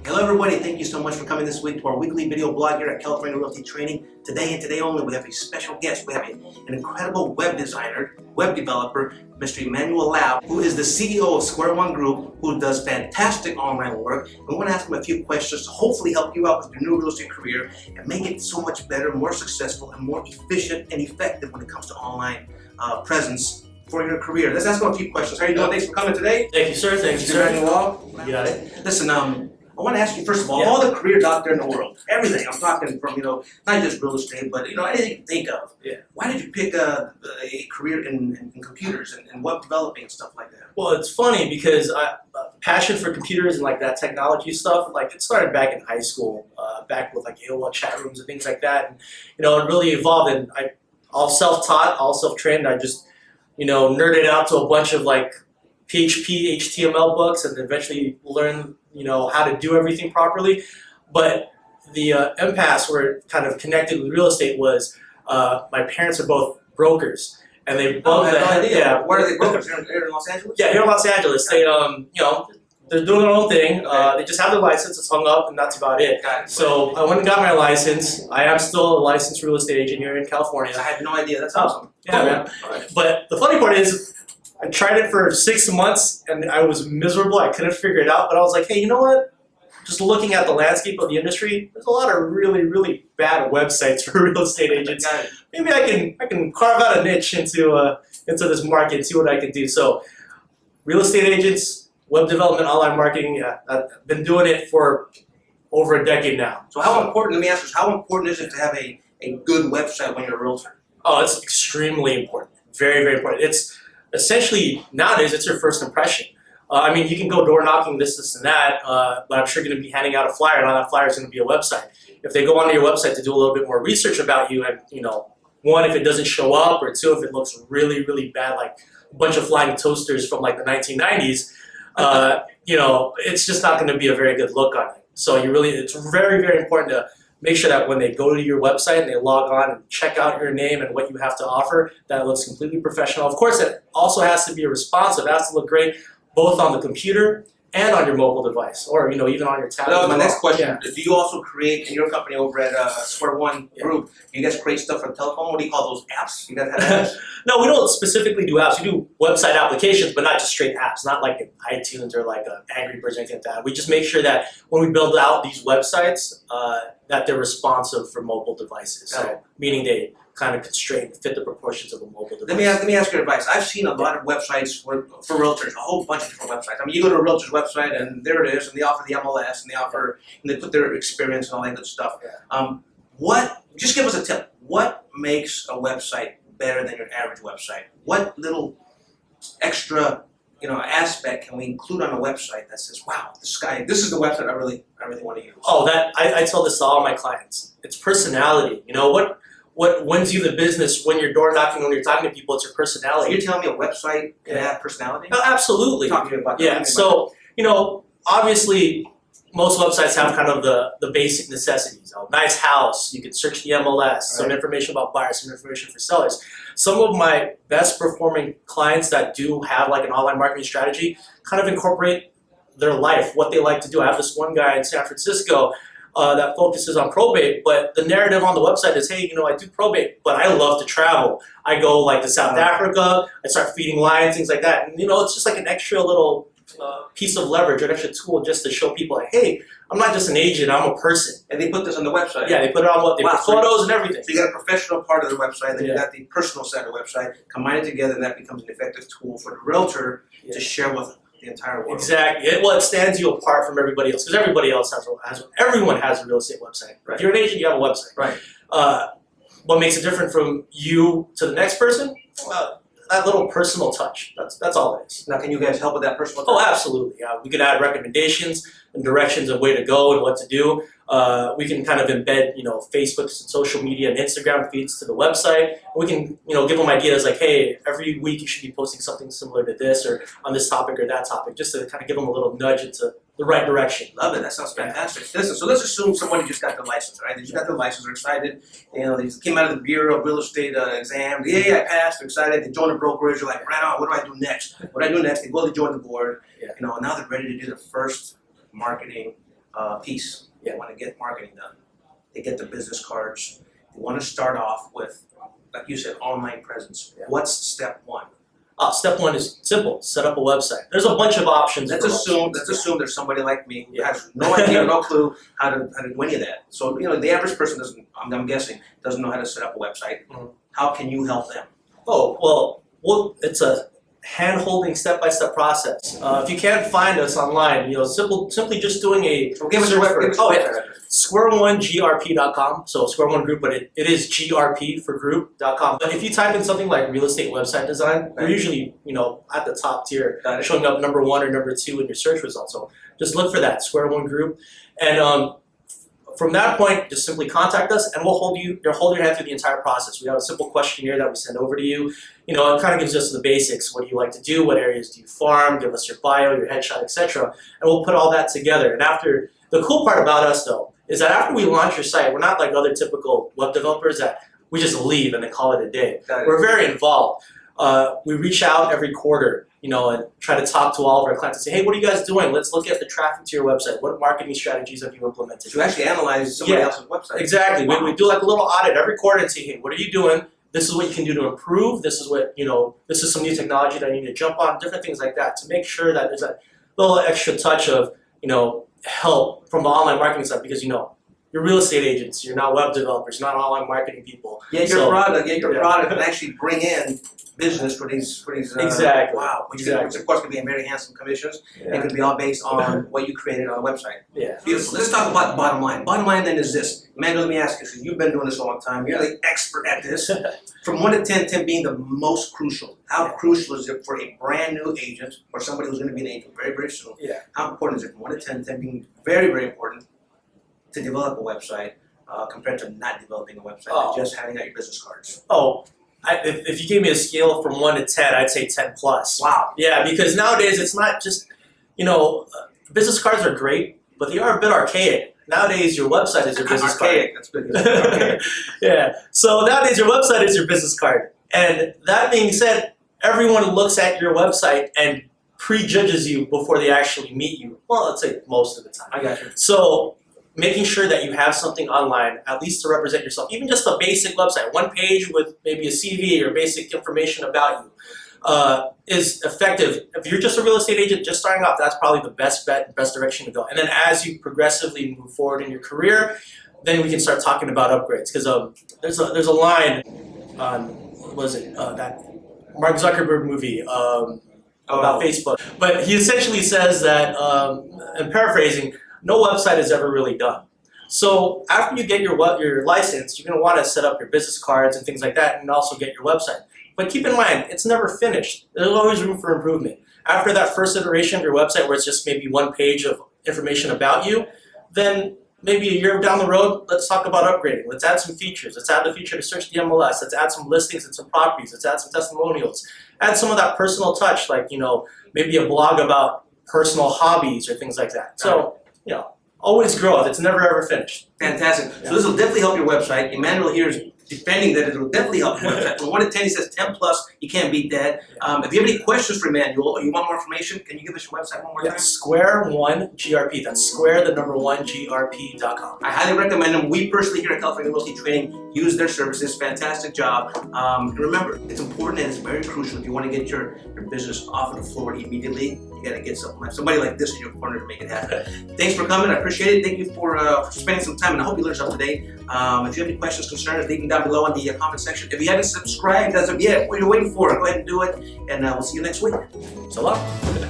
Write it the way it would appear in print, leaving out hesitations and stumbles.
Hello everybody, thank you so much for coming this week to our weekly video blog here at California Realty Training. Today and today only, we have a special guest. We have an incredible web designer, web developer, Mr. Emmanuel Lao, who is the CEO of Square One Group, who does fantastic online work. And we want to ask him a few questions to hopefully help you out with your new real estate career and make it so much better, more successful, and more efficient and effective when it comes to online presence for your career. Let's ask him a few questions. How are you doing? Thanks for coming today. Thank you, sir. Thank you, sir. Emmanuel Lao. You got it. Listen, I want to ask you, first of all the careers out there in the world, everything. I'm talking from, not just real estate, but, anything you can think of. Yeah. Why did you pick a career in computers and web developing and stuff like that? Well, it's funny because passion for computers and like that technology stuff, like it started back in high school, back with like AOL chat rooms and things like that. And, it really evolved, and I all self-taught, all self-trained. I just, nerded out to a bunch of like PHP, HTML books, and eventually learned, how to do everything properly. But the impasse where it kind of connected with real estate was my parents are both brokers, and they both Where are they brokers? Here in Los Angeles? Yeah, here in Los Angeles. They they're doing their own thing. They just have their license. It's hung up, and that's about it. So I went and got my license. I am still a licensed real estate agent here in California. I had no idea. That's awesome. Yeah, man. Right. But the funny part is, I tried it for 6 months and I was miserable. I couldn't figure it out. But I was like, hey, you know what? Just looking at the landscape of the industry, there's a lot of really, really bad websites for real estate agents. Maybe I can carve out a niche into this market and see what I can do. So, real estate agents, web development, online marketing. I've been doing it for over a decade now. So how important? Let me ask you: how important is it to have a good website when you're a realtor? Oh, it's extremely important. Very, very important. It's essentially, nowadays, it's your first impression. You can go door knocking, this, and that, but I'm sure you're going to be handing out a flyer, and on that flyer is going to be a website. If they go onto your website to do a little bit more research about you, and, one, if it doesn't show up, or two, if it looks really, really bad, like a bunch of flying toasters from like the 1990s, it's just not going to be a very good look on it. So it's very, very important to make sure that when they go to your website and they log on and check out your name and what you have to offer, that it looks completely professional. Of course, it also has to be responsive. It has to look great both on the computer and on your mobile device, or even on your tablet. That was my next question. Yeah. Do you also create, in your company over at Square One Group, you guys create stuff for the telephone? What do you call those, apps? You guys have apps? No, we don't specifically do apps. We do website applications, but not just straight apps, not like iTunes or like Angry Birds or anything like that. We just make sure that when we build out these websites, that they're responsive for mobile devices. So, meaning they kind of constrain, fit the proportions of a mobile device. Let me ask your advice. I've seen a lot of websites for realtors, a whole bunch of different websites. You go to a realtor's website and there it is, and they offer the MLS, and they put their experience and all that good stuff. Just give us a tip. What makes a website better than your average website? What little extra aspect can we include on a website that says, wow, this is the website I really want to use? Oh, I tell this to all my clients. It's personality. What wins you the business when you're door knocking, when you're talking to people, it's your personality. So you're telling me a website can have personality? Oh, absolutely. Talk to me about that. Yeah, so, obviously, most websites have kind of the basic necessities. A nice house, you can search the MLS, some information about buyers, some information for sellers. Some of my best performing clients that do have like an online marketing strategy kind of incorporate their life, what they like to do. I have this one guy in San Francisco that focuses on probate, but the narrative on the website is, hey, I do probate, but I love to travel. I go like to South Africa, I start feeding lions, things like that. And it's just like an extra little piece of leverage, an extra tool just to show people like, hey, I'm not just an agent, I'm a person. And they put this on the website? Yeah, they put it on they put photos and everything. So you got a professional part of the website, then you got the personal side of the website. Combine it together, and that becomes an effective tool for the realtor to share with the entire world. Exactly. It stands you apart from everybody else, because everybody else everyone has a real estate website. Right. If you're an agent, you have a website. Right. What makes it different from you to the next person? Well, that little personal touch. That's all it is. Now, can you guys help with that personal touch? Oh, absolutely. We can add recommendations and directions of way to go and what to do. We can kind of embed, Facebook's and social media and Instagram feeds to the website. We can, give them ideas like, hey, every week you should be posting something similar to this or on this topic or that topic, just to kind of give them a little nudge into the right direction. Love it. That sounds fantastic. Listen, so let's assume somebody just got the license, right? They just got the license, they're excited. They just came out of the Bureau of Real Estate exam. I passed. They're excited. They join the brokerage. They're like, right on. What do I do next? They go to join the board. Now they're ready to do the first marketing piece. Yeah. They want to get marketing done. They get their business cards. They want to start off with, like you said, online presence. Yeah. What's step one? Step one is simple: set up a website. There's a bunch of options. Let's assume there's somebody like me who Yeah. has no idea, no clue how to do any of that. So the average person doesn't. I'm guessing doesn't know how to set up a website. Mhm. How can you help them? Oh, well, it's a hand-holding, step-by-step process. If you can't find us online, simply just doing a So give us your website. square1grp.com. So Square One Group, but it is GRP for group.com. But if you type in something like real estate website design, we're usually at the top tier, Got it. showing up number 1 or number 2 in your search results. So just look for that Square One Group, and from that point, just simply contact us, and we'll hold your hand through the entire process. We have a simple questionnaire that we send over to you. It kind of gives us the basics. What do you like to do? What areas do you farm? Give us your bio, your headshot, etc. And we'll put all that together. And after, the cool part about us though is that after we launch your site, we're not like other typical web developers that we just leave and then call it a day. We're very involved. We reach out every quarter, and try to talk to all of our clients and say, hey, what are you guys doing? Let's look at the traffic to your website. What marketing strategies have you implemented? To actually analyze somebody else's website. Exactly. Wow. We do like a little audit every quarter and say, hey, what are you doing? This is what you can do to improve. This is what, this is some new technology that you need to jump on, different things like that to make sure that there's a little extra touch of, help from the online marketing side, because, you're real estate agents, you're not web developers, you're not online marketing people. Your product can actually bring in business for these Exactly. Wow. Which of course could be in very handsome commissions. Yeah. It could be all based on what you created on the website. Yeah. Beautiful. Let's talk about the bottom line. Bottom line then is this. Emmanuel, let me ask you, because you've been doing this a long time. You're the expert at this. From 1 to 10, 10 being the most crucial. How crucial is it for a brand new agent or somebody who's going to be an agent very, very soon? Yeah. How important is it from 1 to 10, 10 being very, very important to develop a website compared to not developing a website and just handing out your business cards? If you gave me a scale from 1 to 10, I'd say 10 plus. Wow. Yeah, because nowadays it's not just, business cards are great, but they are a bit archaic. Nowadays your website is your business Archaic. That's good. Archaic. Yeah. So nowadays your website is your business card. And that being said, everyone looks at your website and prejudges you before they actually meet you. Well, let's say most of the time. I got you. So making sure that you have something online, at least to represent yourself, even just a basic website, one page with maybe a CV or basic information about you, is effective. If you're just a real estate agent just starting off, that's probably the best bet, best direction to go. And then as you progressively move forward in your career, then we can start talking about upgrades. Because there's a line on, what was it, that Mark Zuckerberg movie about Facebook. But he essentially says that, and paraphrasing, no website is ever really done. So after you get your license, you're going to want to set up your business cards and things like that, and also get your website. But keep in mind, it's never finished. There's always room for improvement. After that first iteration of your website, where it's just maybe one page of information about you, then maybe a year down the road, let's talk about upgrading. Let's add some features. Let's add the feature to search the MLS. Let's add some listings and some properties. Let's add some testimonials. Add some of that personal touch, like, maybe a blog about personal hobbies or things like that. So, always growth. It's never ever finished. Fantastic. Yeah. So this will definitely help your website. Emmanuel here is defending that it will definitely help your website. From 1 to 10, he says 10 plus. You can't beat that. If you have any questions for Emmanuel or you want more information, can you give us your website one more time? Square1GRP. That's square, the number 1GRP.com. I highly recommend them. We personally here at California Realty Training use their services. Fantastic job. And remember, it's important and it's very crucial if you want to get your business off of the floor immediately. You got to get somebody like this in your corner to make it happen. Thanks for coming. I appreciate it. Thank you for spending some time, and I hope you learned something today. If you have any questions, concerns, leave them down below in the comment section. If you haven't subscribed as of yet, what are you waiting for? Go ahead and do it, and we'll see you next week. So long.